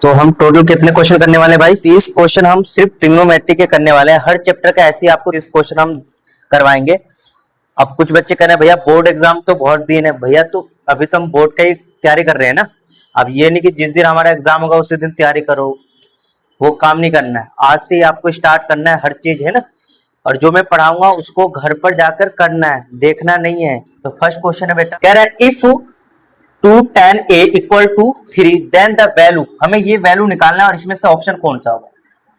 तो हम टोटल कितने क्वेश्चन करने वाले हैं भाई? 30 क्वेश्चन हम सिर्फ ट्रिग्नोमेट्री के करने वाले हैं। हर चैप्टर का ऐसे ही आपको 30 क्वेश्चन हम करवाएंगे। अब कुछ बच्चे कह रहे हैं भैया बोर्ड एग्जाम तो बहुत दिन है। भैया तो अभी तो हम बोर्ड का ही तैयारी कर रहे हैं ना। अब ये नहीं कि जिस दिन हमारा एग्जाम होगा उसी दिन तैयारी करो, वो काम नहीं करना है। आज से ही आपको स्टार्ट करना है हर चीज, है ना। और जो मैं पढ़ाऊंगा उसको घर पर जाकर करना है, देखना नहीं है। तो फर्स्ट क्वेश्चन है बेटा, कह रहा है if 2tan a equal to 3 then the value. हमें ये वैल्यू निकालना है और इसमें से ऑप्शन कौन सा होगा।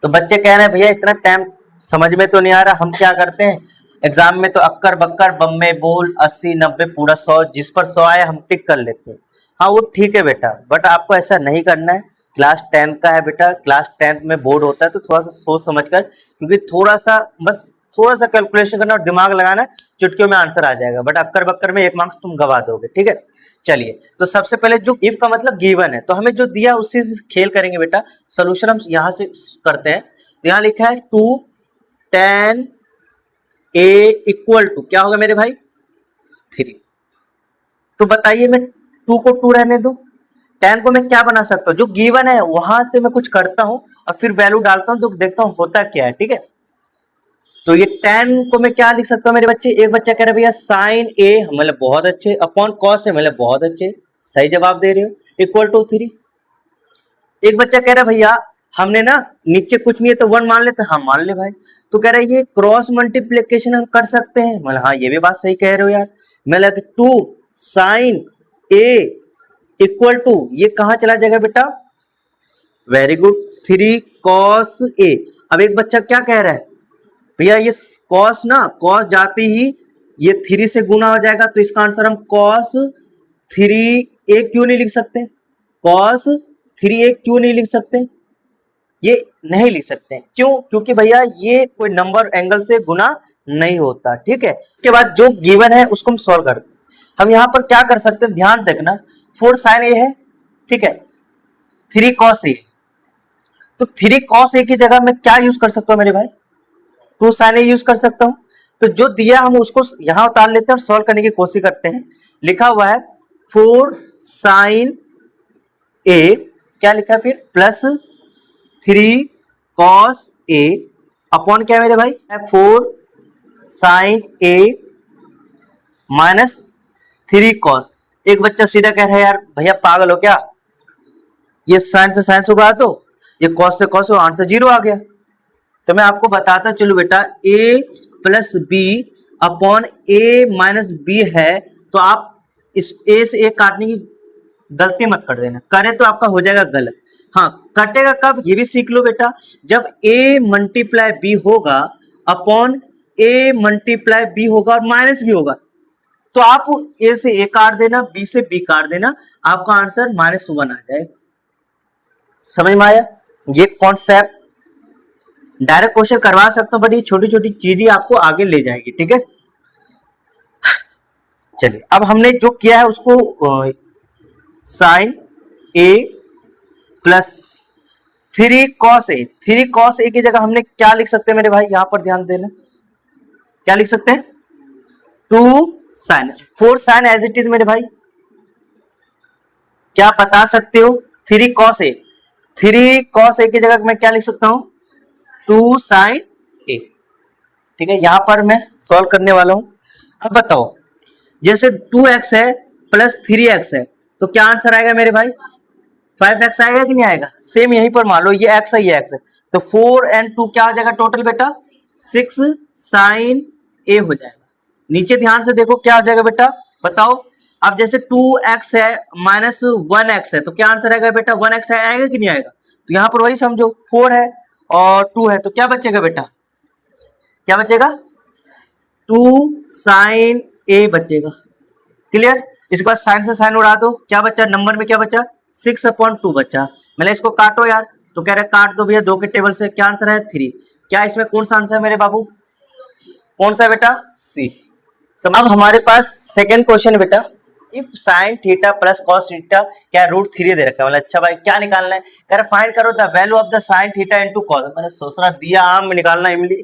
तो बच्चे कह रहे हैं भैया इतना टाइम समझ में तो नहीं आ रहा। हम क्या करते हैं एग्जाम में, तो अक्कर बक्कर बम्बे बोल 80 90 पूरा 100, जिस पर 100 आए हम टिक कर लेते हैं। हाँ वो ठीक है बेटा, बट आपको ऐसा नहीं करना है। क्लास 10 का है बेटा, क्लास 10 में बोर्ड होता है, तो थोड़ा सा सोच समझ कर, क्योंकि थोड़ा सा बस थोड़ा सा कैलकुलेशन करना और दिमाग लगाना, चुटकियों में आंसर आ जाएगा। बट अक्कर बक्कर में 1 मार्क्स तुम गवा दोगे, ठीक है। चलिए, तो सबसे पहले जो इफ का मतलब गिवन है, तो हमें जो दिया उससे खेल करेंगे बेटा। सोल्यूशन हम यहां से करते हैं। तो यहां लिखा है 2tan a इक्वल टू क्या होगा मेरे भाई 3। तो बताइए, मैं 2 को 2 रहने दो, 10 को मैं क्या बना सकता हूँ, जो गिवन है वहां से मैं कुछ करता हूँ और फिर वैल्यू डालता हूँ, तो देखता हूँ होता क्या है, ठीक है। तो ये 10 को मैं क्या लिख सकता हूँ मेरे बच्चे। एक बच्चा कह रहा है भैया साइन ए, मतलब बहुत अच्छे, अपॉन कॉस है, मतलब बहुत अच्छे, सही जवाब दे रहे हो, इक्वल टू 3। एक बच्चा कह रहा है भैया हमने ना नीचे कुछ नहीं है तो 1 मान लेते, हाँ मान ले भाई। तो कह रहा है ये क्रॉस मल्टीप्लीकेशन हम कर सकते हैं, मतलब हाँ ये भी बात सही कह रहे हो यार। मतलब 2 साइन ए इक्वल टू, ये कहां चला जाएगा बेटा, वेरी गुड, 3 कॉस ए। अब एक बच्चा क्या कह रहा है भैया ये कॉस ना, कॉस जाते ही ये 3 से गुना हो जाएगा, तो इसका आंसर हम कॉस 3a क्यों नहीं लिख सकते, कॉस 3a क्यों नहीं लिख सकते। ये नहीं लिख सकते क्यों, क्योंकि भैया ये कोई नंबर एंगल से गुना नहीं होता, ठीक है। उसके बाद जो गिवन है उसको हम सॉल्व करते हैं। हम यहां पर क्या कर सकते हैं, ध्यान देखना, 4 साइन ए है, ठीक है, 3 कॉस ए। तो 3 कॉस ए की जगह मैं क्या यूज कर सकता हूं मेरे भाई, 2 साइन ए यूज कर सकता हूं। तो जो दिया हम उसको यहां उतार लेते हैं और सॉल्व करने की कोशिश करते हैं। लिखा हुआ है 4 साइन ए, क्या लिखा है फिर, प्लस 3 कॉस ए अपॉन क्या है मेरे भाई, 4 साइन ए माइनस 3 कॉस। एक बच्चा सीधा कह रहा है यार भैया पागल हो क्या, ये साइन से साइन उड़ा दो, ये कॉस से कॉस, आंसर 0 आ गया। तो मैं आपको बताता चलो बेटा, a plus B upon A minus B है, तो आप इस a से a काटने की गलती मत कर देना, करे तो आपका हो जाएगा गलत। हाँ कटेगा कब, ये भी सीख लो बेटा, जब a मल्टीप्लाई b होगा अपॉन a मल्टीप्लाई b होगा और माइनस भी होगा, तो आप a से a काट देना, b से b काट देना, आपका आंसर -1 आ जाएगा। समझ में आया ये कॉन्सेप्ट। डायरेक्ट क्वेश्चन करवा सकता हूं, बट ये छोटी छोटी चीजें आपको आगे ले जाएगी, ठीक है। चलिए, अब हमने जो किया है उसको sign A plus 3 cos A, 3 cos A की जगह हमने क्या लिख सकते हैं मेरे भाई, यहां पर ध्यान देना, क्या लिख सकते हैं, 2 sine, 4 sine as it is मेरे भाई, क्या बता सकते हो, 3 कॉस ए, 3 कॉस ए की जगह मैं क्या लिख सकता हूं, 2 साइन ए, ठीक है। यहां पर मैं सॉल्व करने वाला हूं। अब बताओ, जैसे 2x है प्लस 3x है, तो क्या आंसर आएगा मेरे भाई, 5x आएगा कि नहीं आएगा। सेम यहीं पर मान लो ये x है ये x है, तो 4 and 2 क्या हो जाएगा टोटल बेटा, 6 साइन ए हो जाएगा। नीचे ध्यान से देखो क्या हो जाएगा बेटा, बताओ। अब जैसे 2x है माइनस 1x है, तो क्या आंसर आएगा बेटा, 1x आएगा कि नहीं आएगा। तो यहां पर वही समझो, 4 है और 2 है, तो क्या बचेगा बेटा, क्या बचेगा, 2 साइन ए बचेगा। क्लियर, इसके बाद साइन से साइन उड़ा दो, क्या बचा नंबर में, क्या बचा 6/2 बचा। मतलब इसको काटो यार, तो कह रहे काट दो भैया 2 के टेबल से, क्या आंसर है 3। क्या इसमें कौन सा आंसर है मेरे बाबू, कौन सा है बेटा, सी। अब हमारे पास सेकंड क्वेश्चन है बेटा, if sign theta plus cos theta क्या √3 दे रखा है। मतलब अच्छा भाई क्या निकालना है, कह रहा फाइंड करो the value of the sine theta into cos. मैंने सोच रहा दिया आम में निकालना इमली,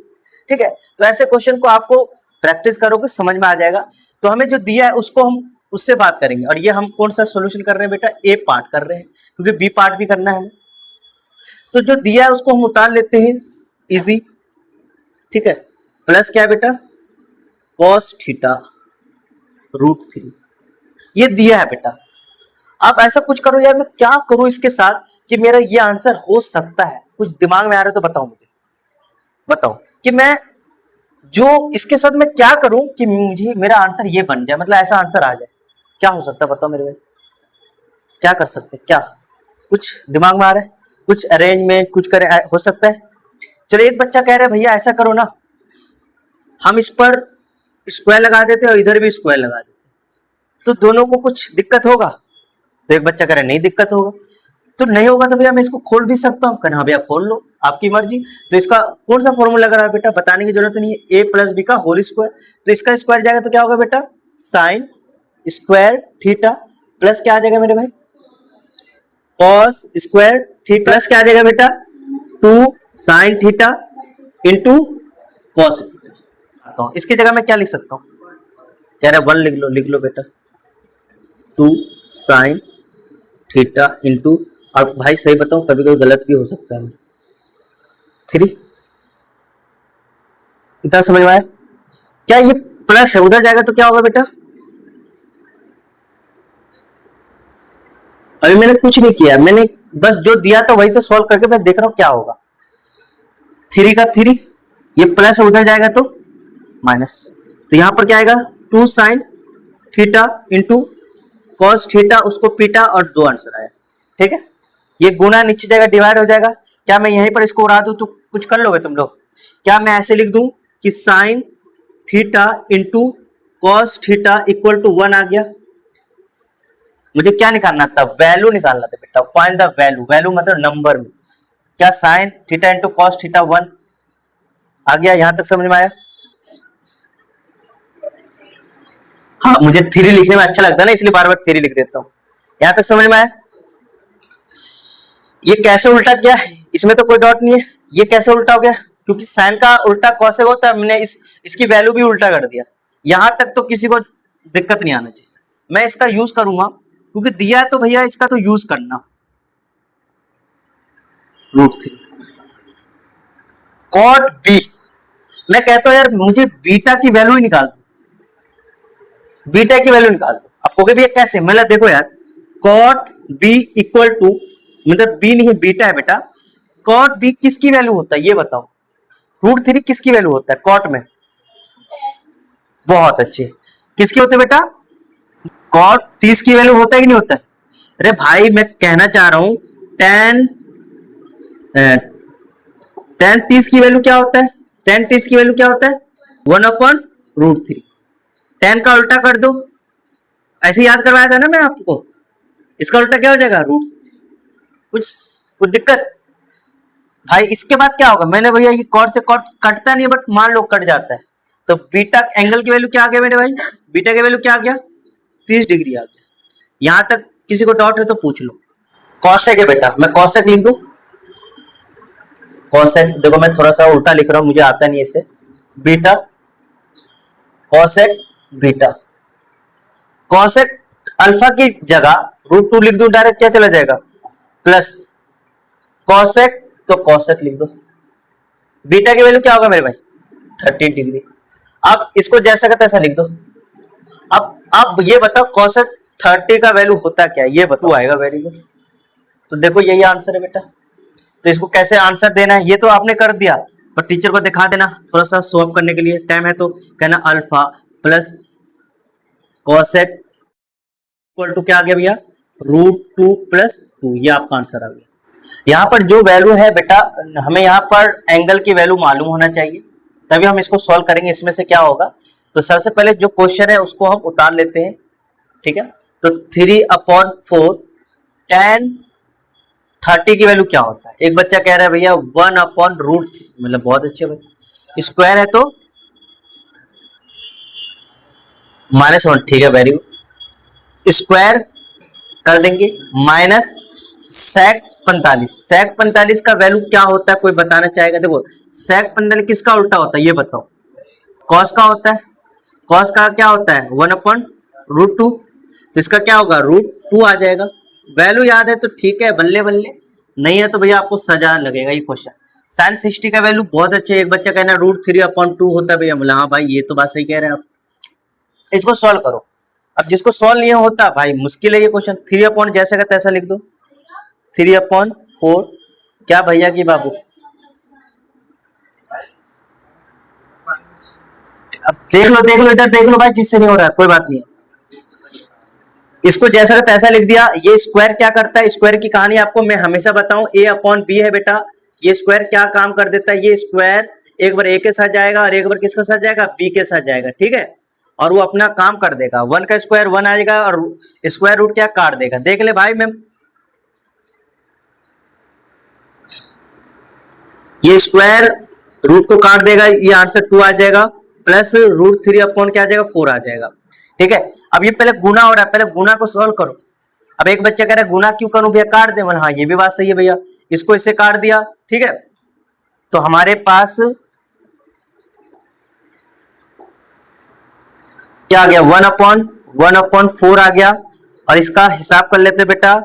ठीक है। तो ऐसे क्वेश्चन को आपको प्रैक्टिस करोगे समझ में आ जाएगा। तो हमें जो दिया है उसको हम उससे बात करेंगे, और ये हम कौन सा सॉल्यूशन कर रहे हैं बेटा, ए पार्ट कर रहे हैं, क्योंकि बी पार्ट भी करना है। तो जो दिया है उसको हम उतार लेते हैं इजी, ठीक है। प्लस क्या है बेटा, cos थीटा √3, ये दिया है बेटा। आप ऐसा कुछ करो यार, मैं क्या करूं इसके साथ कि मेरा ये आंसर हो सकता है, कुछ दिमाग में आ रहा है तो बताओ मुझे, बताओ कि मैं जो इसके साथ मैं क्या करूं कि मुझे मेरा आंसर ये बन जाए, मतलब ऐसा आंसर आ जाए। क्या हो सकता है बताओ मेरे भाई, क्या कर सकते हैं, क्या कुछ दिमाग में आ रहा है, कुछ अरेंजमेंट कुछ करे हो सकता है। चलो एक बच्चा कह रहा है भैया ऐसा करो ना, हम इस पर स्क्वायर लगा देते और इधर भी स्क्वायर लगा देते, तो दोनों को कुछ दिक्कत होगा। तो एक बच्चा कह रहा है नहीं दिक्कत होगा, तो नहीं होगा तो भैया मैं इसको खोल भी सकता हूँ। कहना हाँ भैया खोल लो, आपकी मर्जी। तो इसका कौन सा फॉर्मूला लगा रहा है बेटा, बताने की जरूरत नहीं है, a प्लस बी का होल स्क्वायर। तो इसका स्क्वायर जाएगा तो क्या होगा बेटा, साइन स्क्वायर थीटा प्लस क्या आ जाएगा मेरे भाई, कॉस स्क्वायर थीटा प्लस क्या आ जाएगा बेटा, 2 साइन थीटा इंटू कॉस। इसकी जगह मैं क्या लिख सकता हूँ, कह रहा है 1 लिख लो बेटा, 2 साइन थीटा इंटू, और भाई सही बताऊं कभी कभी गलत भी हो सकता है, 3। इतना समझ में आया, क्या ये प्लस है उधर जाएगा तो क्या होगा बेटा, अभी मैंने कुछ नहीं किया, मैंने बस जो दिया था वही से सॉल्व करके मैं देख रहा हूं क्या होगा। 3 का 3, ये प्लस उधर जाएगा तो माइनस, तो यहां पर क्या आएगा 2 sine theta into cos theta, उसको पीटा और 2 आंसर आया, ठीक है। ये गुना नीचे जाएगा डिवाइड हो जाएगा। क्या मैं यहीं पर इसको उड़ा दूं तो कुछ कर लोगे तुम लोग, क्या मैं ऐसे लिख दूं कि sine theta into cos theta equal to 1 आ गया। मुझे क्या निकालना था, वैल्यू निकालना था बेटा, फाइंड द वैल्यू, वैल्यू मतलब नंबर में। क्या sine theta into cos theta 1 आ गया, यहां तक समझ में आया। हाँ मुझे 3 लिखने में अच्छा लगता है ना, इसलिए बार बार 3 लिख देता हूँ। यहां तक समझ में आया। ये कैसे उल्टा किया, इसमें तो कोई डॉट नहीं है, ये कैसे उल्टा हो गया, क्योंकि साइन का उल्टा कॉस होता है, मैंने इसकी वैल्यू भी उल्टा कर दिया। यहां तक तो किसी को दिक्कत नहीं आना चाहिए, मैं इसका यूज करूंगा क्योंकि दिया है तो भैया इसका तो यूज करना। √3 कॉट बी, मैं कहता हूं यार मुझे बीटा की वैल्यू ही निकाल दो, बीटा की वैल्यू निकाल दो। आपको भी कैसे, मतलब देखो यार, कॉट बी इक्वल टू, मतलब बी नहीं है बीटा है बेटा, कॉट बी किसकी वैल्यू होता है ये बताओ, √3 किसकी वैल्यू होता है कॉट में, बहुत अच्छे, किसकी होते बेटा, कॉट 30 की वैल्यू होता है कि नहीं होता है। अरे भाई मैं कहना चाह रहा हूं tan 30 की वैल्यू क्या होता है, tan 30 की वैल्यू क्या होता है 1/√3। tan का उल्टा कर दो, ऐसे याद करवाया था ना मैं आपको, इसका उल्टा क्या हो जाएगा √, कुछ दिक्कत भाई। इसके बाद क्या होगा, मैंने भैया ये कॉट से कॉट कटता नहीं है, बट मान लो कट जाता है, तो बीटा एंगल की वैल्यू क्या आ गया मेरे भाई, बीटा की वैल्यू क्या आ गया 30 डिग्री आ गया। यहां तक किसी को डाउट है तो पूछ लो। कॉसेक है बेटा, मैं कॉसेक लिख दूं, कॉसेक देखो मैं थोड़ा सा उल्टा लिख रहा हूं, मुझे आता नहीं इससे, beta cosec beta, cosec alpha की जगह √2 लिख दूं डायरेक्ट, क्या चला जाएगा प्लस, कॉसेक तो कॉसेक लिख दो, बीटा की वैल्यू क्या होगा मेरे भाई 30 डिग्री। अब इसको जैसा का तैसा लिख दो। अब ये बताओ कॉसेक 30 का वैल्यू होता क्या, ये बताओ आएगा, वेरी गुड। तो देखो यही आंसर है बेटा, तो इसको कैसे आंसर देना है ये तो आपने कर दिया, पर टीचर को दिखा देना थोड़ा सा शो अप करने के लिए, टाइम है तो कहना alpha plus cosec equal to क्या आ गया भैया √2 + 2, ये आपका आंसर आ गया। यहाँ पर जो वैल्यू है बेटा, हमें यहाँ पर एंगल की वैल्यू मालूम होना चाहिए, तभी हम इसको सॉल्व करेंगे। इसमें से क्या होगा, तो सबसे पहले जो क्वेश्चन है उसको हम उतार लेते हैं, ठीक है। तो 3/4 tan 30 की वैल्यू क्या होता है, एक बच्चा कह रहा है भैया 1/√3, मतलब बहुत अच्छे भाई, स्क्वायर है तो -1, ठीक है वेरी गुड, स्क्वायर कर देंगे माइनस sec 45, sec 45 का वैल्यू क्या होता है कोई बताना चाहेगा। देखो sec 45 किसका उल्टा होता है ये बताओ, cos का होता है, cos का क्या होता है 1/√2, तो इसका क्या होगा √2 आ जाएगा। वैल्यू याद है तो ठीक है, बल्ले बल्ले, नहीं है तो भैया आपको सजा लगेगा ये क्वेश्चन। साइन 60 का वैल्यू बहुत अच्छे, एक बच्चा कहना √3/2 होता है भैया, बोला हाँ भाई ये तो बात सही कह रहे हैं आप। इसको सॉल्व करो। अब जिसको सॉल्व नहीं होता भाई मुश्किल है ये क्वेश्चन। 3 जैसे का तैसा लिख दो, 3/4 क्या भैया की बाबू। अब देख लो इधर देख लो भाई, जिससे नहीं हो रहा है कोई बात नहीं, इसको जैसा का तैसा लिख दिया। ये स्क्वायर क्या करता है, स्क्वायर की कहानी आपको मैं हमेशा बताऊं, A/B है बेटा। ये स्क्वायर क्या काम कर देता है, ये स्क्वायर एक बार A के साथ जाएगा और एक बार किसके साथ जाएगा, B के साथ जाएगा, ठीक है। और वो अपना काम कर देगा, 1 का स्क्वायर 1 आ जाएगा और स्क्वायर रूट क्या काट देगा। देख ले भाई मैं, ये स्क्वायर रूट को काट देगा, ये आंसर 2 आ जाएगा, प्लस √3 क्या आ जाएगा 4 आ जाएगा, ठीक है। अब ये पहले गुना हो रहा है, पहले गुना को सॉल्व करो। अब एक बच्चा कह रहा है गुना क्यों करूं भैया, काट दे। हाँ ये भी बात सही है भैया, इसको इससे काट दिया, ठीक है। तो हमारे पास क्या आ गया, 1/4 आ गया। और इसका हिसाब कर लेते बेटा,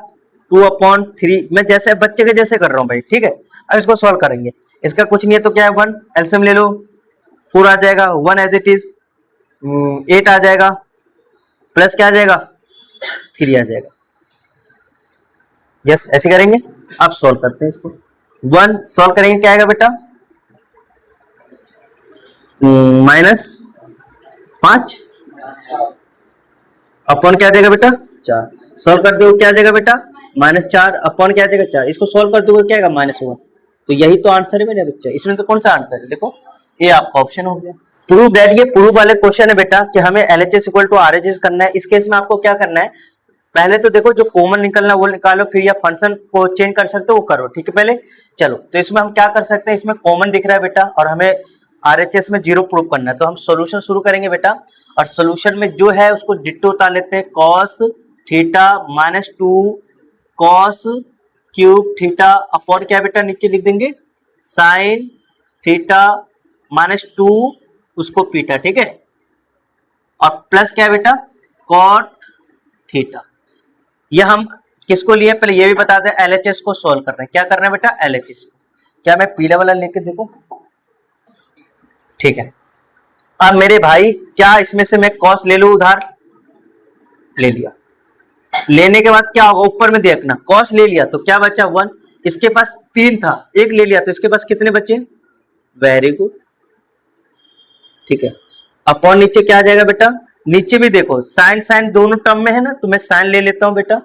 2/3। मैं जैसे बच्चे के जैसे कर रहा हूं भाई, ठीक है। अब इसको सॉल्व करेंगे, इसका कुछ नहीं है तो क्या है 1, एलसीएम ले लो, 4 आ जाएगा, 1 एज इट इज 8 आ जाएगा, प्लस क्या आ जाएगा 3 आ जाएगा। यस ऐसे करेंगे। अब सॉल्व करते हैं इसको, 1 सॉल्व करेंगे क्या आएगा बेटा, -5 अपॉन क्या देगा बेटा 4। सॉल्व कर दो क्या आ जाएगा बेटा -4 अपॉन क्या आ जाएगा 4। इसको सॉल्व कर दोगे क्या आएगा -1। तो यही तो आंसर है मेरे बच्चे, इसमें तो कौन सा आंसर है, देखो ये आपका ऑप्शन हो गया। प्रूव दैट, ये प्रूव वाले क्वेश्चन है बेटा कि हमें LHS = RHS करना है। इस केस में आपको क्या करना है, पहले तो देखो जो कॉमन निकलना वो निकालो, फिर या फंक्शन को चेंज कर सकते हो वो करो, ठीक है। पहले चलो तो इसमें हम क्या कर सकते हैं, इसमें कॉमन दिख रहा है बेटा और हमें RHS में 0 प्रूव करना है, तो हम सॉल्यूशन शुरू करेंगे बेटा। और सॉल्यूशन में जो है उसको डिट्टो उतार लेते हैं, cos θ -2 cos cube theta upon क्या बेटा नीचे लिख देंगे sin θ -2 उसको पीटा, ठीक है। और प्लस क्या बेटा cot θ। ये हम किसको लिए पहले ये भी बता दें, LHS को सॉल्व कर रहे हैं। क्या करना है बेटा LHS को, क्या मैं पीला वाला लेके देखो, ठीक है। अब मेरे भाई क्या इसमें से मैं कॉस ले लूं उधार, ले लिया। लेने के बाद क्या होगा ऊपर में देखना, कॉस ले लिया तो क्या बचा 1, इसके पास 3 था, एक ले लिया तो इसके पास कितने बचे, वेरी गुड, ठीक है। अपॉन नीचे क्या आ जाएगा बेटा, नीचे भी देखो साइन साइन दोनों टर्म में है ना, तो मैं साइन ले लेता हूं बेटा।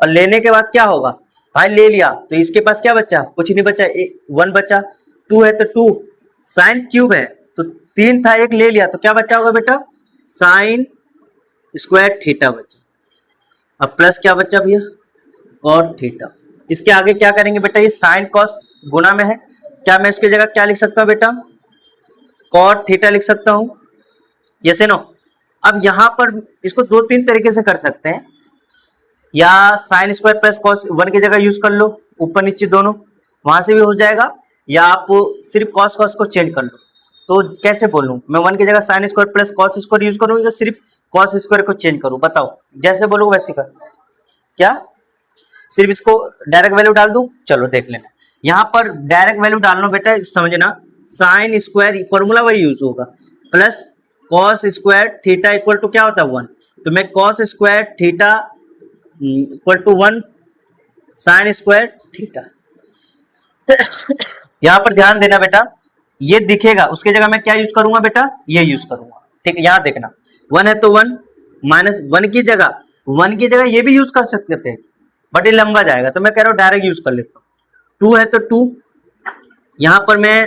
और लेने के बाद क्या होगा भाई, ले लिया तो इसके पास क्या बचा, कुछ नहीं बचा, 1 बचा, 2 है तो 2 साइन क्यूब है तो 3 था, एक ले लिया तो क्या बचा होगा बेटा साइन स्क्वायर थीटा बचा। अब प्लस क्या बचा भैया कॉट थीटा। इसके आगे क्या करेंगे बेटा, ये साइन कॉस गुना में है, क्या मैं इसकी जगह क्या लिख सकता हूँ बेटा कॉट थीटा लिख सकता हूँ, यस नो। अब यहां पर इसको 2-3 तरीके से कर सकते हैं, या साइन स्क्वायर प्लस कॉस 1 की जगह यूज कर लो, ऊपर नीचे दोनों, वहां से भी हो जाएगा, या आप सिर्फ कॉस कॉस को चेंज कर लो। तो कैसे बोलूं मैं, 1 की जगह sine square plus cos square use करूं या सिर्फ कॉस स्क्वायर को चेंज करूं, बताओ जैसे बोलो वैसे कर। क्या सिर्फ इसको डायरेक्ट वैल्यू डाल दूं, चलो देख लेना। यहां पर डायरेक्ट वैल्यू डालना बेटा समझना, साइन स्क्वायर फॉर्मूला वही यूज होगा, plus cos square theta equal to क्या होता है 1, तो मैं cos square theta equal to 1 sine square theta. यहां पर ध्यान देना बेटा, ये दिखेगा उसकी जगह मैं क्या यूज करूंगा बेटा, ये यूज करूंगा, ठीक है। यहां देखना 1 है तो 1 माइनस 1 की जगह ये भी यूज कर सकते थे, बट ये लंबा जाएगा तो मैं कह रहा हूं डायरेक्ट यूज कर लेता हूं। 2 है तो 2, यहां पर मैं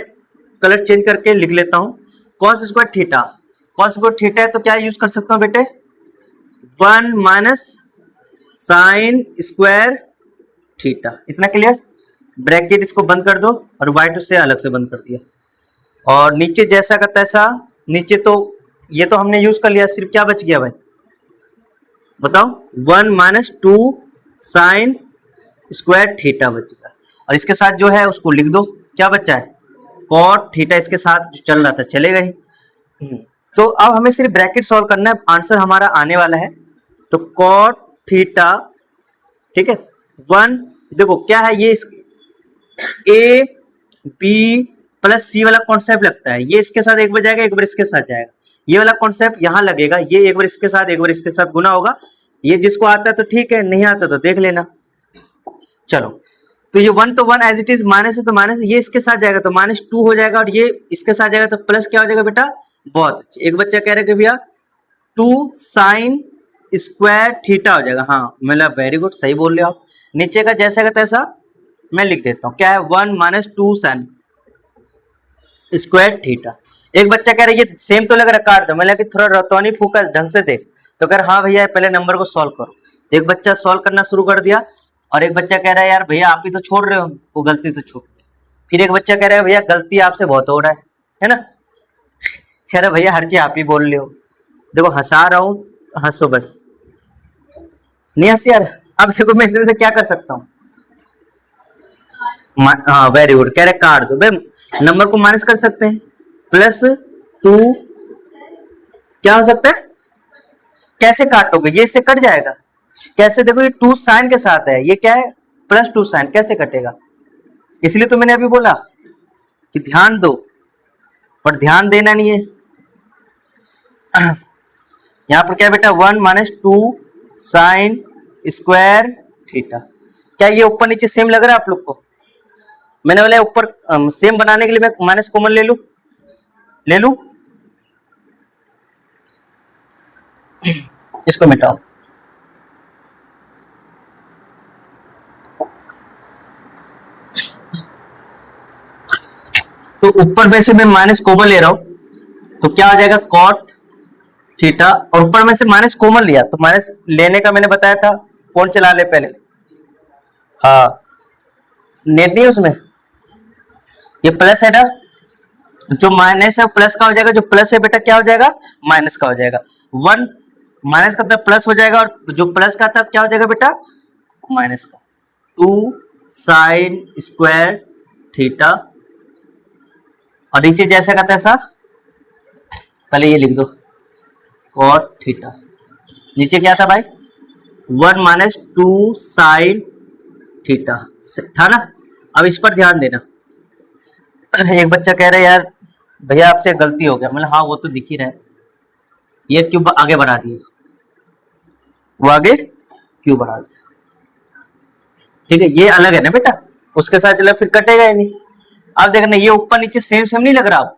कलर चेंज करके लिख लेता हूं cos square theta, cos square theta है तो क्या यूज कर सकता हूं बेटे 1 माइनस साइन स्क्वायर थीटा। इतना क्लियर, ब्रैकेट इसको बंद कर दो और y2 से अलग से बंद कर दिया, और नीचे जैसा का तैसा, नीचे तो ये तो हमने यूज कर लिया, सिर्फ क्या बच गया भाई बताओ 1 माइनस 2 साइन स्क्वायर थीटा बच गया, और इसके साथ जो है उसको लिख दो, क्या बचा है कॉट थीटा, इसके साथ जो चल रहा था चलेगा ही। तो अब हमें सिर्फ ब्रैकेट सॉल्व करना है, आंसर हमारा आने वाला है। तो कॉट थीटा, ठीक है 1, देखो क्या है ये ए बी प्लस सी वाला कॉन्सेप्ट लगता है, ये इसके साथ एक बार जाएगा, एक बार इसके साथ जाएगा, ये वाला कॉन्सेप्ट यहाँ लगेगा, ये एक बार इसके साथ एक बार इसके साथ गुना होगा। ये जिसको आता है तो ठीक है, नहीं आता तो देख लेना। चलो, तो ये 1 तो 1 एज इट इज, माइनस है तो माइनस, ये इसके साथ जाएगा तो -2 हो जाएगा, और ये इसके साथ जाएगा तो प्लस क्या हो जाएगा बेटा, बहुत अच्छे। एक बच्चा कह रहा है कि भैया 2 साइन स्क्वायर थीटा हो जाएगा। हाँ मतलब वेरी गुड, सही बोल रहे हो आप। नीचे का जैसा का तैसा मैं लिख देता हूँ, क्या है 1 - 2 साइन स्क्वायर थीटा। एक बच्चा कह रहा है ये सेम तो लग रहा है, काट दो। मैंने कि थोड़ा रतौनी फूका ढंग से देख, तो कह रहा हाँ भैया पहले नंबर को सॉल्व करो। तो एक बच्चा सॉल्व करना शुरू कर दिया, और एक बच्चा कह रहा है यार भैया आप ही तो छोड़ रहे हो, वो गलती तो छोड़। फिर एक बच्चा कह रहा है भैया गलती आपसे बहुत हो रहा है ना। कह रहा भैया हर चीज आप ही बोल रहे हो। देखो हंसा रहा हूँ, हंसो बस, नहीं हंस यार। अब देखो मैं इसमें से क्या कर सकता हूँ, हाँ वेरी गुड, कह रहे काट दो। भाई नंबर को माइनस कर सकते हैं, +2 क्या हो सकता है, कैसे काटोगे, ये इससे कट जाएगा कैसे, देखो ये 2 साइन के साथ है, ये क्या है +2 साइन, कैसे कटेगा। इसलिए तो मैंने अभी बोला कि ध्यान दो, पर ध्यान देना नहीं है। यहाँ पर क्या बेटा 1 - 2 साइन स्क्वायर थीटा। क्या ये ऊपर नीचे सेम लग रहा है आप लोग को। मैंने बोला ऊपर सेम बनाने के लिए मैं माइनस कॉमन ले लूं, इसको मिटाओ। तो ऊपर में से मैं माइनस कॉमन ले रहा हूं, तो क्या हो जाएगा कॉट थीटा, और ऊपर में से माइनस कॉमन लिया, तो माइनस लेने का मैंने बताया था, फोन चला ले पहले। हाँ नेट नहीं है उसमें, ये प्लस है ना, जो माइनस है प्लस का हो जाएगा, जो प्लस है बेटा क्या हो जाएगा माइनस का हो जाएगा। 1 माइनस का था प्लस हो जाएगा, और जो प्लस का था क्या हो जाएगा बेटा माइनस का। 2 साइन स्क्वायर थीटा, और नीचे जैसा का तैसा, पहले ये लिख दो कॉट थीटा। नीचे क्या था भाई 1 - 2 साइन थीटा था ना। अब इस पर ध्यान देना। एक बच्चा कह रहा है यार भैया आपसे गलती हो गया, मतलब हाँ वो तो दिख ही रहा है, ये क्यों आगे बढ़ा दिए, वो आगे क्यों बढ़ा दिया, ठीक है ये अलग है ना बेटा, उसके साथ चला फिर कटेगा ही नहीं। अब देखना ये ऊपर नीचे सेम सेम नहीं लग रहा, अब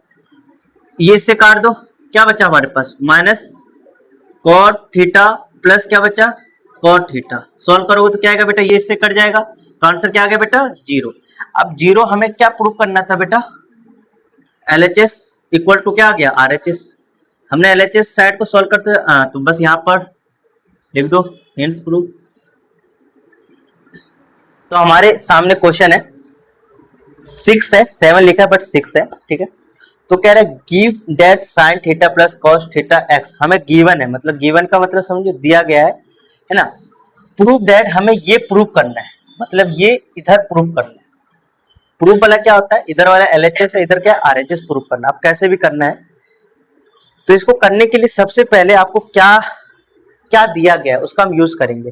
ये इससे काट दो, क्या बचा हमारे पास माइनस कॉट थीटा प्लस क्या बचा कॉट थीटा। सॉल्व करोगे तो क्या आएगा बेटा, ये इससे कट जाएगा, तो आंसर क्या आ गया बेटा 0। अब 0 हमें क्या प्रूव करना था बेटा, LHS इक्वल टू क्या आ गया RHS। हमने LHS साइड को सॉल्व करते तो बस यहाँ पर लिख दो हिंट्स प्रूफ। तो हमारे सामने क्वेश्चन है 6 है, 7 लिखा है बट 6 है, ठीक है। तो कह रहा है give that sine theta plus cos theta x, हमें गिवन है, मतलब गिवन का मतलब समझो दिया गया है ना। प्रूफ डेट हमें ये प्रूफ करना है, मतलब ये इधर प्रूफ करना है। प्रूफ वाला क्या होता है, इधर वाला LHS है, इधर क्या RHS प्रूफ करना, आप कैसे भी करना है। तो इसको करने के लिए सबसे पहले आपको क्या क्या दिया गया है उसका हम यूज करेंगे।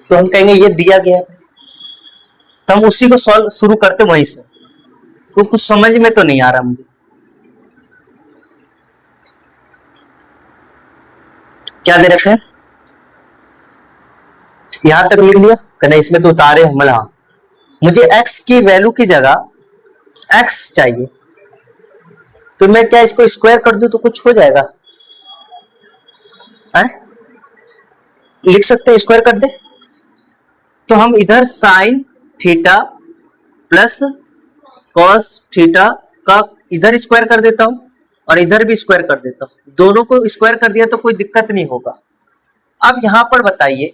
तो हम कहेंगे ये दिया गया है, तो हम उसी को सॉल्व शुरू करते वहीं से। तो कुछ समझ में तो नहीं आ रहा मुझे, क्या दे रखे हैं, यहां तक लिख लिया कहना, इसमें तो उतारे हमला। हाँ मुझे x की वैल्यू की जगह x चाहिए, तो मैं क्या इसको स्क्वायर कर दूं तो कुछ हो जाएगा है? लिख सकते हैं स्क्वायर कर दे, तो हम इधर sign theta plus cos theta का इधर स्क्वायर कर देता हूं, और इधर भी स्क्वायर कर देता हूं, दोनों को स्क्वायर कर दिया तो कोई दिक्कत नहीं होगा। अब यहां पर बताइए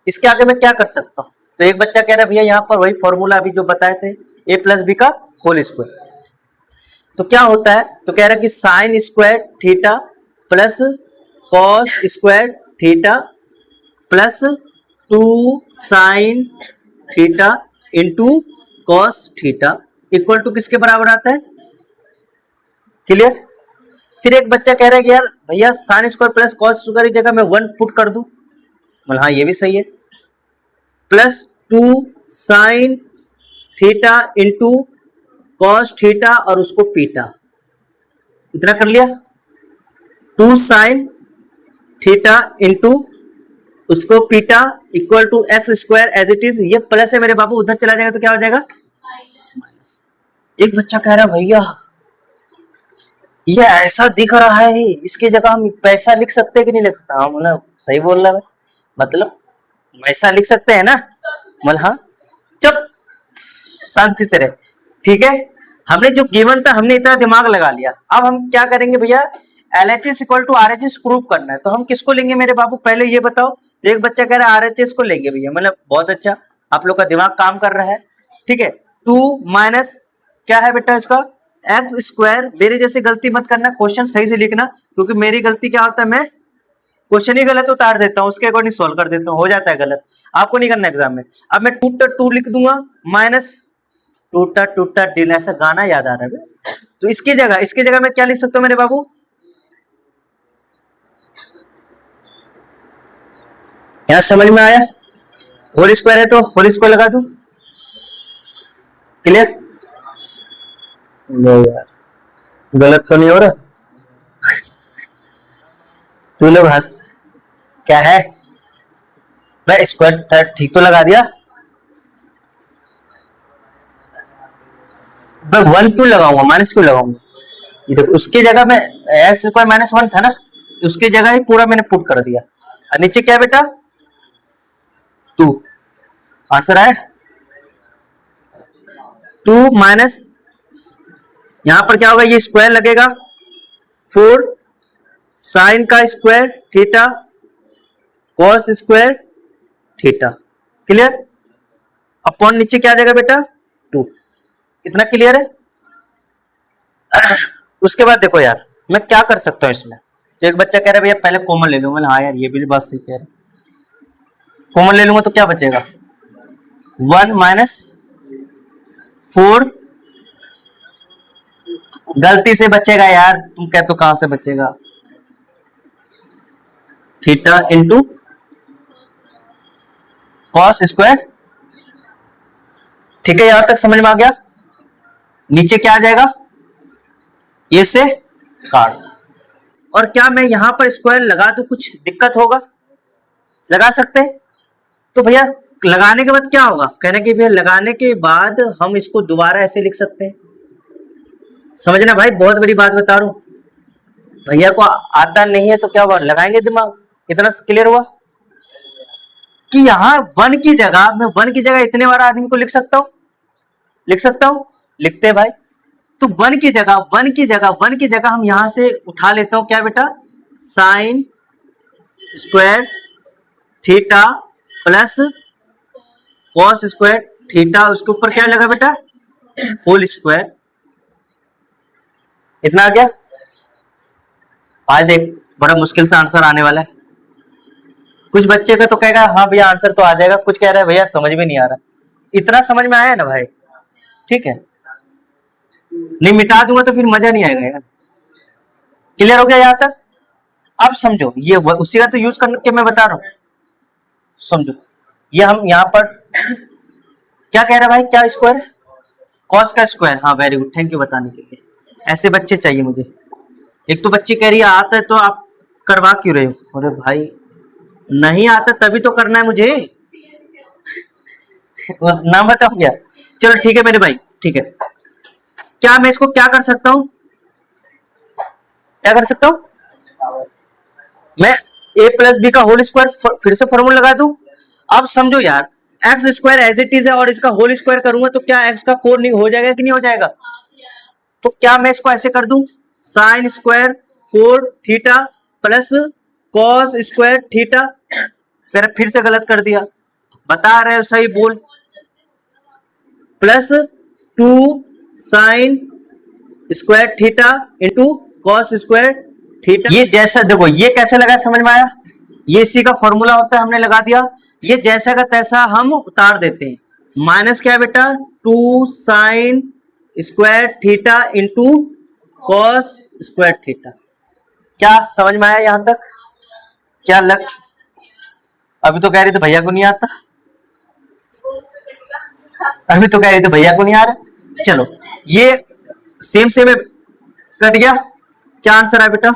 इसके आगे मैं क्या कर सकता हूं। तो एक बच्चा कह रहा है भैया यहाँ पर वही फॉर्मूला अभी जो बताए थे a प्लस बी का होल स्क्वायर। तो क्या होता है, तो कह रहा है कि sine square theta plus cos square theta plus 2 sine theta into cos theta equal to किसके बराबर आता है, क्लियर। फिर एक बच्चा कह रहा है कि यार भैया sine square plus cos square की जगह मैं 1 पुट कर दूं, मतलब हाँ ये भी सही है, plus 2 sine theta into cos theta और उसको पीटा, इतना कर लिया। 2 साइन थीटा इंटू उसको पीटा equal to x square as it is. ये प्लस है मेरे बाबू, उधर चला जाएगा तो क्या हो जाएगा? एक बच्चा कह रहा है भैया ये ऐसा दिख रहा है, इसकी जगह हम पैसा लिख सकते हैं कि नहीं लिख सकते? हाँ मतलब सही बोल रहा है, मतलब पैसा लिख सकते हैं ना? मतलब हाँ, चुप शांति से रहे, ठीक है। हमने जो गिवन था हमने इतना दिमाग लगा लिया, अब हम क्या करेंगे भैया, LHS equal to RHS prove करना है। तो हम किसको लेंगे मेरे बाबू, पहले ये बताओ। तो एक बच्चा कह रहा है RHS को लेंगे भैया, मतलब बहुत अच्छा, आप लोग का दिमाग काम कर रहा है, ठीक है। 2 माइनस क्या है बेटा इसका, एक्स स्क्वायर। मेरी जैसे गलती मत करना, क्वेश्चन सही से लिखना, क्योंकि मेरी गलती क्या होता है, मैं क्वेश्चन ही गलत उतार देता हूँ, उसके अकॉर्डिंग सोल्व कर देता हूँ, हो जाता है गलत, आपको नहीं करना एग्जाम में। अब मैं 2 लिख दूंगा माइनस टूटा टूटा दिल, ऐसा गाना याद आ रहा है। तो इसकी जगह मैं क्या लिख सकता हूँ मेरे बाबू, यहां समझ में आया? होल स्क्वायर है तो होल स्क्वायर लगा दूं, क्लियर? नहीं यार, गलत तो नहीं हो रहा? तू लोग हंस, क्या है? मैं स्क्वायर ठीक तो लगा दिया। मैं 1 क्यों लगाऊंगा, माइनस क्यों लगाऊंगा? ये देखो उसकी जगह में एक्स स्क्वायर -1 था ना, उसकी जगह ही पूरा मैंने पुट कर दिया। और नीचे क्या बेटा, 2। आंसर आया 2 माइनस, यहां पर क्या होगा, ये स्क्वायर लगेगा 4 साइन का square theta cos square theta, clear? Upon नीचे क्या आ जाएगा बेटा, 2। इतना क्लियर है? उसके बाद देखो यार, मैं क्या कर सकता हूं इसमें। तो एक बच्चा कह रहा है भैया पहले कॉमन ले लूंगा, हाँ यार ये भी बात सही कह रहे, कॉमन ले लूंगा तो क्या बचेगा, 1 माइनस 4, गलती से बचेगा यार, तुम कह तो कहां से बचेगा, थीटा इंटू कॉस स्क्वायर, ठीक है, यहां तक समझ में आ गया? नीचे क्या आ जाएगा, ये से काट। और क्या मैं यहां पर स्क्वायर लगा दूं, कुछ दिक्कत होगा? लगा सकते हैं। तो भैया लगाने के बाद क्या होगा, कहने की भैया लगाने के बाद हम इसको दोबारा ऐसे लिख सकते हैं। समझना भाई, बहुत बड़ी बात बता रहा हूं, भैया को आता नहीं है तो क्या हुआ, लगाएंगे दिमाग। कितना क्लियर हुआ कि यहाँ 1 की जगह मैं 1 की जगह इतने बार आदमी को लिख सकता हूं, लिख सकता हूं, लिखते हैं भाई। तो 1 की जगह 1 की जगह 1 की जगह हम यहां से उठा लेता हूं क्या बेटा, sign square theta plus cos square theta, उसके ऊपर क्या लगा बेटा, होल स्क्वायर। इतना आ गया? आज देख बड़ा मुश्किल से आंसर आने वाला है। कुछ बच्चे का तो कहेगा हाँ भैया आंसर तो आ जाएगा, कुछ कह रहा है भैया समझ में नहीं आ रहा। इतना समझ में आया ना भाई, ठीक है, नहीं मिटा दूंगा तो फिर मजा नहीं आएगा यार। क्लियर हो गया यहां तक? अब समझो, ये उसी का तो यूज करके मैं बता रहा हूं, समझो। ये हम यहाँ पर क्या कह रहे हैं भाई, क्या स्क्वायर, कॉस का स्क्वायर, हाँ वेरी गुड, थैंक यू बताने के लिए। ऐसे बच्चे चाहिए मुझे। एक तो बच्ची कह रही है आता है तो आप करवा क्यों रहे हो, अरे भाई नहीं आता तभी तो करना है मुझे, नाम बताओ क्या? चलो ठीक है मेरे भाई, ठीक है। क्या मैं इसको क्या कर सकता हूं, क्या कर सकता हूं, मैं a प्लस बी का होल स्क्वायर फिर से फॉर्मूला लगा दूं। अब समझो यार, x square as it is है और इसका होल स्क्वायर करूंगा तो क्या एक्स का 4 नहीं हो जाएगा कि नहीं हो जाएगा? तो क्या मैं इसको ऐसे कर दूं, sine square 4 theta plus cos square theta, फिर से गलत कर दिया, बता रहे हो सही बोल, plus 2 sign square theta into cos square theta. ये जैसा देखो, ये कैसे लगा समझ में आया, ये इसी का फॉर्मूला होता है, हमने लगा दिया। ये जैसा का तैसा हम उतार देते हैं, माइनस क्या है बेटा, 2 sign square theta into cos square theta. क्या समझ में आया यहां तक? क्या लग, अभी तो कह रही थी भैया को नहीं आता। अभी तो कह रही थी भैया को नहीं आ रहा। चलो ये सेम सेम कट गया। क्या आंसर है बेटा?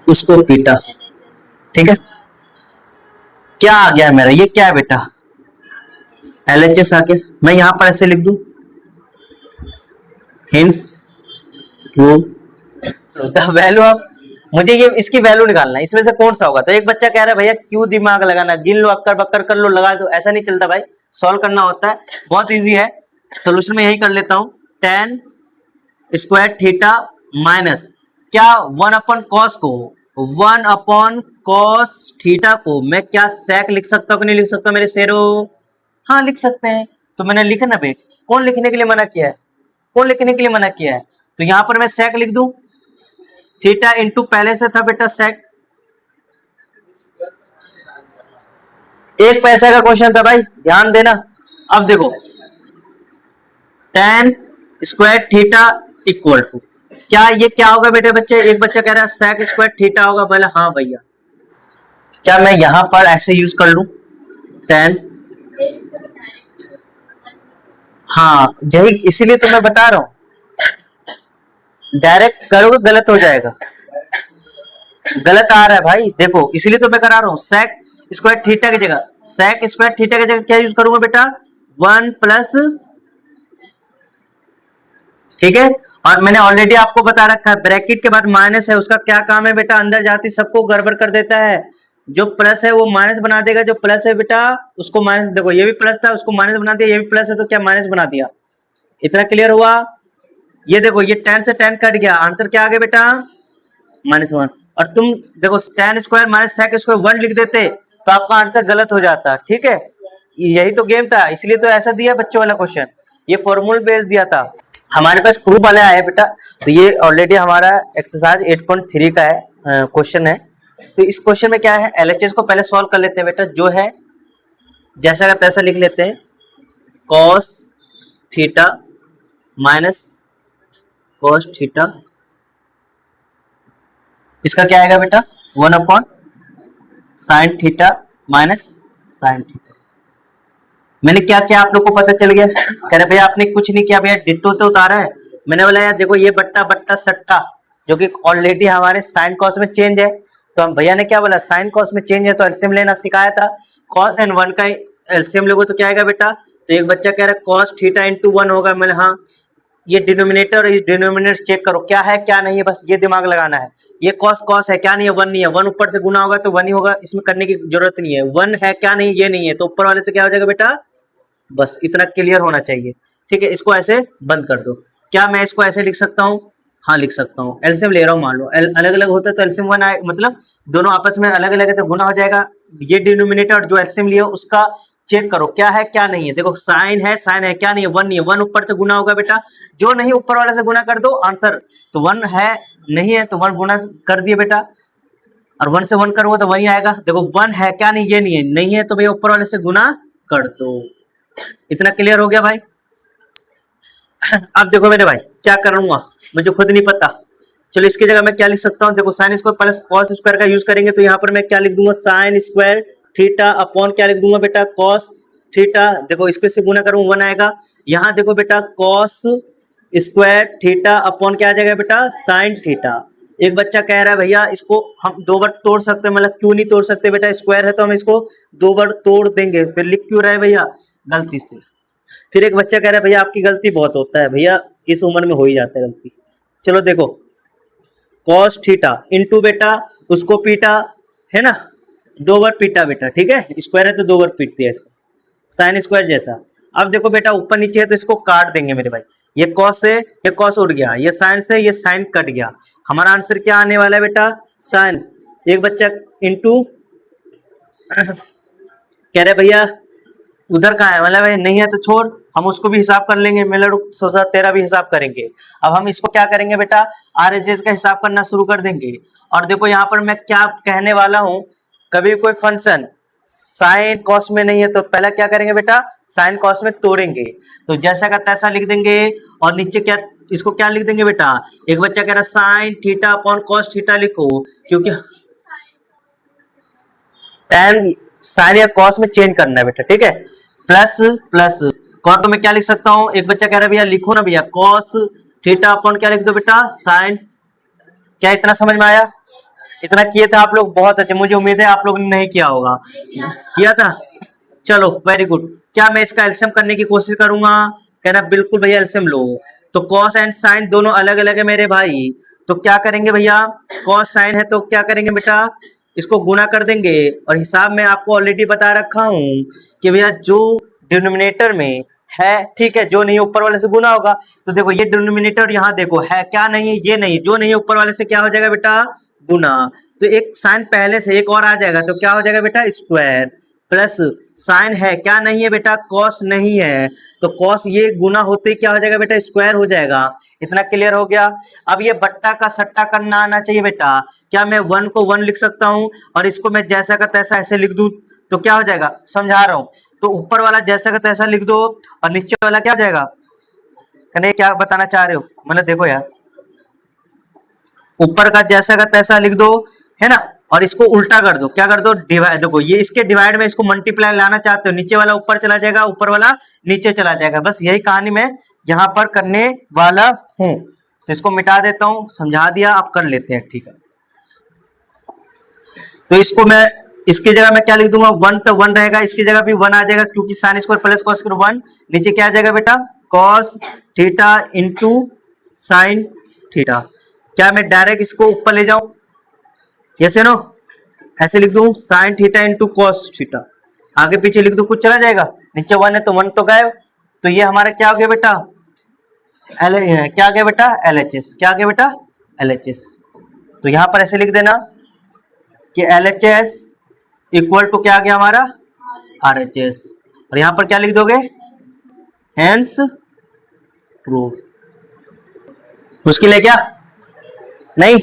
उसको पीटा। ठीक है, क्या आ गया मेरा? ये क्या है बेटा? LHS आ गया। मैं यहां पर ऐसे लिख दूं, hence to the value of, मुझे ये इसकी वैल्यू निकालना है, इसमें से कौन सा होगा। तो एक बच्चा कह रहा है भैया क्यों दिमाग लगाना, गिन लो, अक्कर बक्कर कर लो, लगा दो। ऐसा नहीं चलता भाई, सॉल्व करना होता है, बहुत इजी है। सोल्यूशन में यही कर लेता हूं, टेन स्क्वायर थीटा माइनस क्या, 1/cos को, 1/cos थीटा को मैं क्या sec लिख सकता हूँ कि नहीं लिख सकता मेरे शेरो? हाँ लिख सकते हैं। तो मैंने लिखा ना भाई, कौन लिखने के लिए मना किया है? कौन लिखने के लिए मना किया है? तो यहां पर मैं sec लिख दूं, थीटा इंटू पहले से था बेटा sec। एक पैसे का क्वेश्चन था भाई, ध्यान देना। अब देखो tan square theta equal to क्या, ये क्या होगा बेटे बच्चे? एक बच्चा कह रहा है sec स्क्वायर थीटा होगा। बोला हाँ भैया, क्या मैं यहां पर ऐसे यूज कर लूं tan? हाँ यही, इसीलिए तो मैं बता रहा हूं, डायरेक्ट करोगे गलत हो जाएगा, गलत आ रहा है भाई। देखो इसलिए तो मैं करा रहा हूं, sec स्क्वायर थीटा की जगह, sec स्क्वायर थीटा की जगह क्या यूज करूंगा बेटा? 1 प्लस, ठीक है। और मैंने ऑलरेडी आपको बता रखा है, ब्रैकेट के बाद माइनस है, उसका क्या काम है बेटा? अंदर जाती सबको गड़बड़ कर देता है। जो प्लस है वो माइनस बना देगा, जो प्लस है बेटा उसको माइनस, देखो ये भी प्लस था उसको माइनस बना दिया, ये भी प्लस है तो क्या माइनस बना दिया। इतना क्लियर हुआ? ये देखो ये tan से tan कट गया, आंसर क्या आ गया बेटा? -1। और तुम देखो tan square minus sec square 1 लिख देते तो आपका आंसर गलत हो जाता। ठीक है, यही तो गेम था, इसलिए तो ऐसा दिया बच्चों वाला क्वेश्चन, ये फॉर्मूला बेस दिया था। हमारे पास प्रूफ वाले आए बेटा, तो ये ऑलरेडी हमारा एक्सरसाइज 8.3 का है क्वेश्चन है। तो इस क्वेश्चन में क्या है, LHS को पहले सॉल्व कर लेते हैं बेटा, जो है जैसा का तैसा लिख लेते हैं, cos theta minus cos theta, इसका क्या आएगा बेटा? 1/sin theta minus sin theta. मैंने क्या क्या आप लोग को पता चल गया? कह रहे भैया आपने कुछ नहीं किया भैया, डिट्टो तो उतारा है। मैंने बोला यार देखो ये बट्टा बट्टा सट्टा, जो कि ऑलरेडी हमारे साइन कॉस में चेंज है, तो हम भैया ने क्या बोला, साइन कॉस में चेंज है तो एलसीएम लेना सिखाया था। कॉस एंड 1 का एलसीएम लोगो तो क्या आएगा बेटा? तो एक बच्चा कह रहा है कॉस थीटा इंटू 1 होगा। मैंने हाँ, ये डिनोमिनेटर और डिनोमिनेटर चेक करो क्या है क्या नहीं है, बस ये दिमाग लगाना है। ये कॉस कॉस है, क्या नहीं है? 1 नहीं है, 1 ऊपर से गुना होगा तो 1 ही होगा, इसमें करने की जरूरत नहीं है। 1 है क्या नहीं, ये नहीं है, तो ऊपर वाले से क्या हो जाएगा बेटा? बस इतना क्लियर होना चाहिए। ठीक है, इसको ऐसे बंद कर दो। क्या मैं इसको ऐसे लिख सकता हूँ? हाँ लिख सकता हूँ। एलसीएम ले रहा हूँ, मान लो अलग अलग होता है तो एलसीएम 1 आए, मतलब दोनों आपस में अलग अलग है तो गुना हो जाएगा। ये डिनोमिनेटर और जो एलसीएम लिया उसका चेक करो क्या है क्या नहीं है। देखो साइन है क्या नहीं है? 1 नहीं है, 1 ऊपर से गुना होगा बेटा, जो नहीं ऊपर वाले से गुना कर दो आंसर। तो 1 है नहीं है तो 1 गुना कर दिए बेटा, और 1 से 1 करोगे तो वही आएगा। देखो 1 है क्या नहीं, ये नहीं है, नहीं है तो भैया ऊपर वाले से गुना कर दो। इतना क्लियर हो गया भाई? अब देखो मेरे भाई क्या करूंगा मुझे खुद नहीं पता। चलो इसकी जगह मैं क्या लिख सकता हूँ, देखो sine square plus cos square का यूज करेंगे तो यहाँ पर मैं क्या लिख दूंगा, साइन स्क्वायर थीटा अपॉन क्या लिख दूंगा बेटा, कॉस थीटा। देखो इसको से गुना करूँ 1 आएगा। यहाँ देखो बेटा कॉस स्क्वायर थीटा अपॉन क्या आ जाएगा बेटा, साइन थीटा। एक बच्चा कह रहा है भैया इसको हम 2 बार तोड़ सकते हैं, मतलब क्यों नहीं तोड़ सकते बेटा, स्क्वायर है तो हम इसको 2 बार तोड़ देंगे। फिर लिख क्यों रहा है भैया, गलती से। फिर एक बच्चा कह रहा है भैया आपकी गलती बहुत होता है, भैया इस उम्र में हो ही जाता है गलती। चलो देखो कॉस थीटा इंटू बेटा उसको पीटा है ना, 2 बार पीटा बेटा, ठीक है, स्क्वायर है तो 2 बार पीट दिया इसको, साइन स्क्वायर जैसा। अब देखो बेटा ऊपर नीचे है तो इसको काट देंगे मेरे भाई, ये कॉस से ये कॉस उड़ गया, ये साइन से ये साइन कट गया। हमारा आंसर क्या आने वाला है बेटा, साइन। एक बच्चा इंटू कह रहे भैया उधर कहाँ है, मतलब नहीं है तो छोड़, हम उसको भी हिसाब कर लेंगे, मेरा सोचा तेरा भी हिसाब करेंगे। अब हम इसको क्या करेंगे बेटा, RHS का हिसाब करना शुरू कर देंगे। और देखो यहाँ पर मैं क्या कहने वाला हूँ, कभी कोई फंक्शन साइन कॉस में नहीं है तो पहला क्या करेंगे बेटा, साइन कॉस में तोड़ेंगे, तो जैसा का तैसा लिख देंगे। और नीचे क्या, इसको क्या लिख देंगे बेटा, एक बच्चा कह रहा sine theta upon cos theta लिखो, क्योंकि tan साइन या कॉस में चेंज करना है बेटा, ठीक है। प्लस प्लस कॉट तो मैं क्या लिख सकता हूँ, एक बच्चा कह रहा है भैया लिखो ना भैया कॉस थीटा अपॉन क्या लिख दो बेटा साइन। क्या इतना समझ में आया? इतना किए थे आप लोग, बहुत अच्छे, मुझे उम्मीद है आप लोगों ने नहीं किया होगा, किया था? चलो वेरी गुड। क्या मैं इसका एलसीएम करने की कोशिश करूंगा? कहना बिल्कुल भैया एलसीएम लो। तो कॉस एंड साइन दोनों अलग अलग है मेरे भाई, तो क्या करेंगे भैया, कॉस साइन है तो क्या करेंगे बेटा, इसको गुना कर देंगे। और हिसाब में आपको ऑलरेडी बता रखा हूं कि भैया जो डिनोमिनेटर में है, ठीक है, जो नहीं ऊपर वाले से गुना होगा। तो देखो ये डिनोमिनेटर यहाँ देखो है, क्या नहीं है, ये नहीं, जो नहीं है ऊपर वाले से क्या हो जाएगा बेटा गुना। तो एक साइन पहले से एक और आ जाएगा तो क्या हो जाएगा बेटा स्क्वायर। प्लस साइन है, क्या नहीं है बेटा कॉस नहीं है, तो कॉस ये गुना होते ही क्या हो जाएगा बेटा स्क्वायर हो जाएगा। इतना क्लियर हो गया? अब ये बट्टा का सट्टा करना आना चाहिए बेटा। क्या मैं 1 को 1 लिख सकता हूँ और इसको मैं जैसा का तैसा ऐसे लिख दूं तो क्या हो जाएगा, समझा रहा हूँ। तो ऊपर वाला जैसा का तैसा लिख दो और नीचे वाला क्या हो जाएगा, कहने क्या बताना चाह रहे हो, मतलब देखो यार, ऊपर का जैसा का तैसा लिख दो, है ना, और इसको उल्टा कर दो, क्या कर दो डिवाइड, देखो ये इसके डिवाइड में इसको मल्टीप्लाई लाना चाहते हो, नीचे वाला ऊपर चला जाएगा ऊपर वाला नीचे चला जाएगा, बस यही कहानी मैं यहाँ पर करने वाला हूं। तो इसको मिटा देता हूं, समझा दिया, आप कर लेते हैं, ठीक है। तो इसको मैं इसकी जगह मैं क्या लिख दूंगा, 1 तो 1 रहेगा, इसकी जगह भी 1 आ जाएगा क्योंकि sine square plus cos square 1, नीचे क्या आ जाएगा बेटा cos theta into sine theta. क्या मैं डायरेक्ट इसको ऊपर ले जाऊं, यस नो, ऐसे लिख दूं sign theta into cos theta, आगे पीछे लिख दूं कुछ चला जाएगा, नीचे 1 है तो 1 तो गायब। तो ये हमारा क्या हो गया बेटा क्या आ गया बेटा LHS, क्या आ गया बेटा LHS। तो यहां पर ऐसे लिख देना कि LHS इक्वल टू क्या आ गया हमारा RHS, और यहां पर क्या लिख दोगे हेंस प्रूफ। मुश्किल है क्या? नहीं।